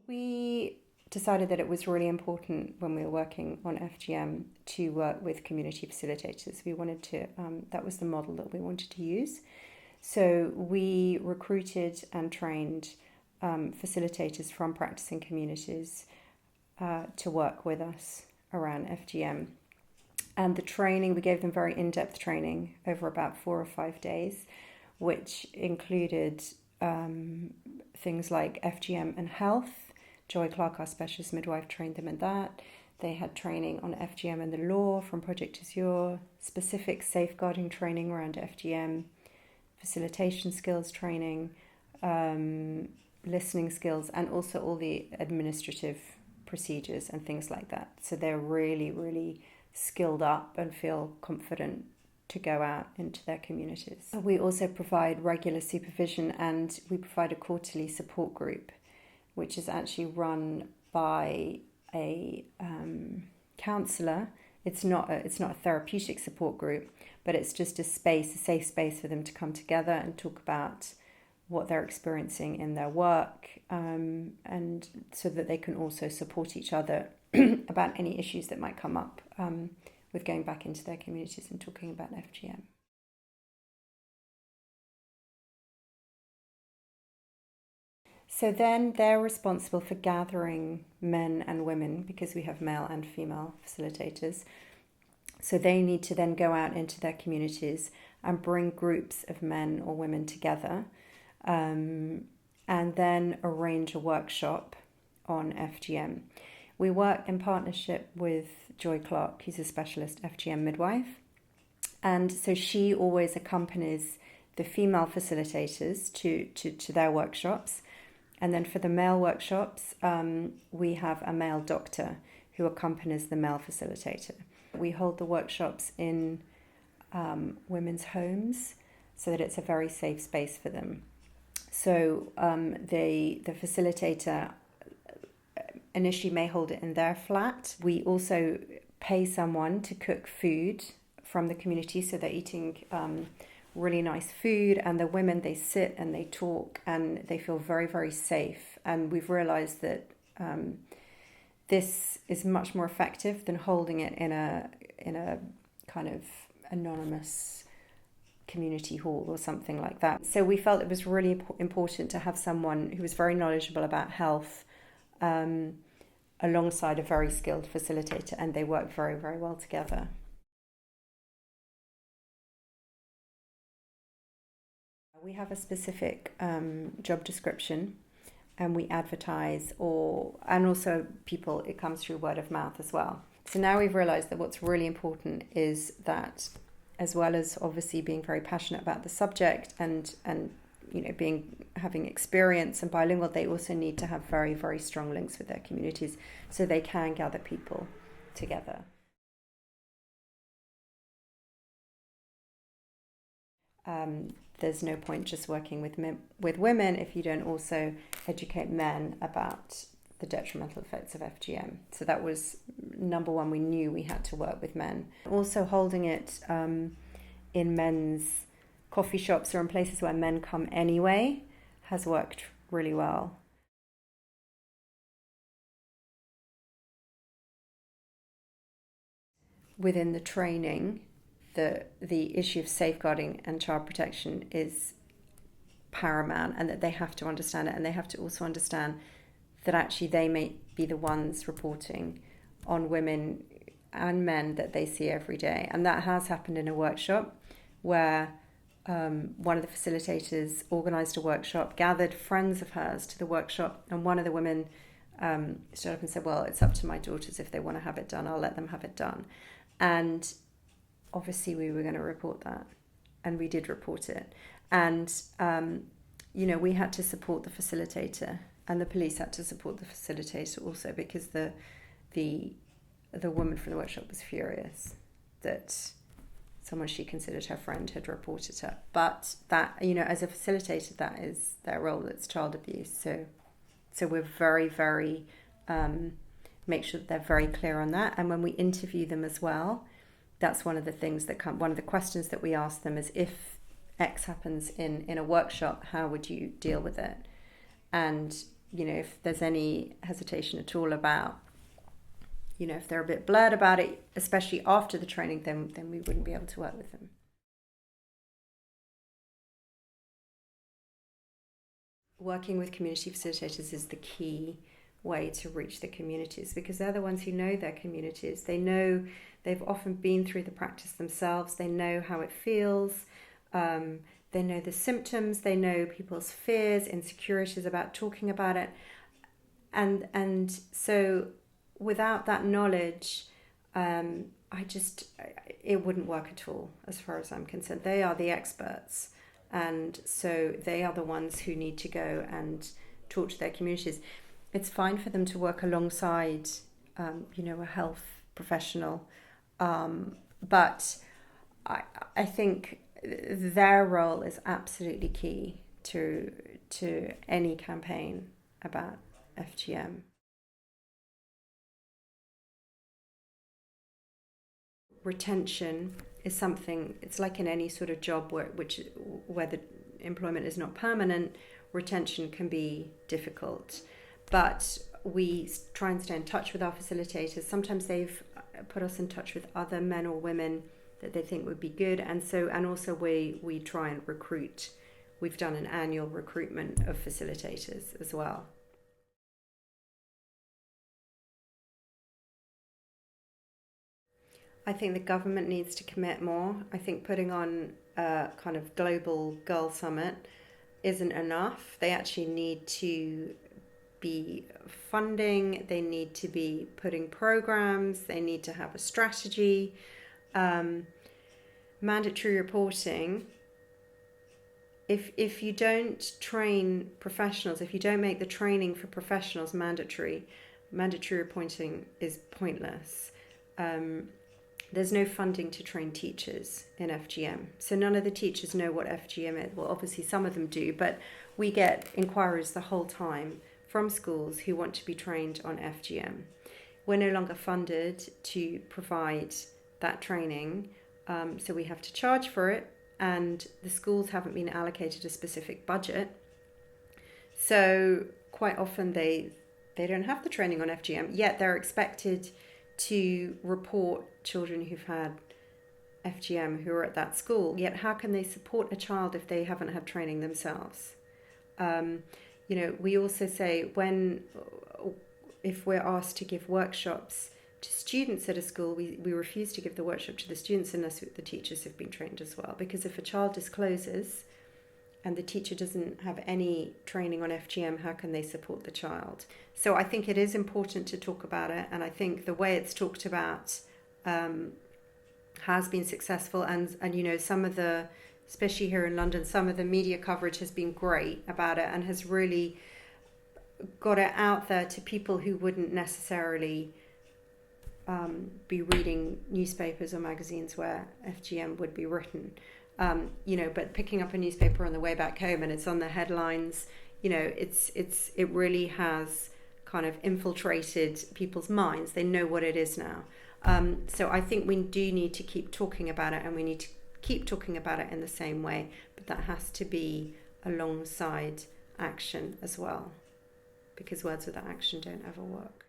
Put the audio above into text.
We decided that it was really important when we were working on FGM to work with community facilitators. We wanted to, that was the model that we wanted to use. So we recruited and trained facilitators from practicing communities to work with us around FGM. And the training, we gave them very in-depth training over about 4 or 5 days, which included things like FGM and health. Joy Clark, our specialist midwife, trained them in that. They had training on FGM and the law from Project Azure, specific safeguarding training around FGM, facilitation skills training, listening skills, and also all the administrative procedures and things like that. So they're really, really skilled up and feel confident to go out into their communities. We also provide regular supervision, and we provide a quarterly support group, which is actually run by a counsellor. It's not a therapeutic support group, but it's just a safe space for them to come together and talk about what they're experiencing in their work, and so that they can also support each other about any issues that might come up with going back into their communities and talking about FGM. So then they're responsible for gathering men and women, because we have male and female facilitators. So they need to then go out into their communities and bring groups of men or women together, and then arrange a workshop on FGM. We work in partnership with Joy Clark, who's a specialist FGM midwife. And so she always accompanies the female facilitators to their workshops. And then for the male workshops, we have a male doctor who accompanies the male facilitator. We hold the workshops in women's homes so that it's a very safe space for them. So the facilitator initially may hold it in their flat. We also pay someone to cook food from the community, so they're eating really nice food, and the women, they sit and they talk and they feel very, very safe. And we've realized that this is much more effective than holding it in a kind of anonymous community hall or something like that. So we felt it was really important to have someone who was very knowledgeable about health alongside a very skilled facilitator, and they work very, very well together. We have a specific job description, and we advertise, and also people, it comes through word of mouth as well. So now we've realised that what's really important is that, as well as obviously being very passionate about the subject and you know, having experience and bilingual, they also need to have very, very strong links with their communities so they can gather people together. There's no point just working with women if you don't also educate men about the detrimental effects of FGM. So that was number one. We knew we had to work with men. Also holding it in men's coffee shops or in places where men come anyway has worked really well. Within the training, the issue of safeguarding and child protection is paramount, and that they have to understand it, and they have to also understand that actually they may be the ones reporting on women and men that they see every day. And that has happened in a workshop where one of the facilitators organised a workshop, gathered friends of hers to the workshop, and one of the women stood up and said, well, it's up to my daughters. If they want to have it done, I'll let them have it done. And obviously we were going to report that, and we did report it. And you know, we had to support the facilitator, and the police had to support the facilitator also, because the woman from the workshop was furious that someone she considered her friend had reported her. But that, you know, as a facilitator, that is their role. It's child abuse. So we're very, very make sure that they're very clear on that. And when we interview them as well, that's one of the things that one of the questions that we ask them is, if X happens in a workshop, how would you deal with it? And if there's any hesitation at all about, if they're a bit blurred about it, especially after the training, then we wouldn't be able to work with them. Working with community facilitators is the key way to reach the communities, because they're the ones who know their communities. They've often been through the practice themselves. They know how it feels. They know the symptoms. They know people's fears, insecurities about talking about it. And so without that knowledge, it wouldn't work at all as far as I'm concerned. They are the experts. And so they are the ones who need to go and talk to their communities. It's fine for them to work alongside, a health professional. But I think their role is absolutely key to any campaign about FGM. Retention is something, it's like in any sort of job where the employment is not permanent, retention can be difficult. But we try and stay in touch with our facilitators. Sometimes they've put us in touch with other men or women that they think would be good. And also we try and recruit. We've done an annual recruitment of facilitators as well. I think the government needs to commit more. I think putting on a kind of global girl summit isn't enough. They actually need to be funding, they need to be putting programs, they need to have a strategy. Mandatory reporting, if you don't train professionals, if you don't make the training for professionals mandatory reporting is pointless. There's no funding to train teachers in FGM. So none of the teachers know what FGM is. Well, obviously some of them do, but we get inquiries the whole time from schools who want to be trained on FGM. We're no longer funded to provide that training, so we have to charge for it, and the schools haven't been allocated a specific budget. So quite often they don't have the training on FGM, yet they're expected to report children who've had FGM who are at that school. Yet how can they support a child if they haven't had training themselves? We also say if we're asked to give workshops to students at a school, we refuse to give the workshop to the students unless the teachers have been trained as well. Because if a child discloses and the teacher doesn't have any training on FGM, how can they support the child? So I think it is important to talk about it, and I think the way it's talked about has been successful, and some of the, especially here in London, some of the media coverage has been great about it and has really got it out there to people who wouldn't necessarily be reading newspapers or magazines where FGM would be written. But picking up a newspaper on the way back home and it's on the headlines, it really has kind of infiltrated people's minds. They know what it is now. So I think we do need to keep talking about it, and we need to keep talking about it in the same way, but that has to be alongside action as well, because words without action don't ever work.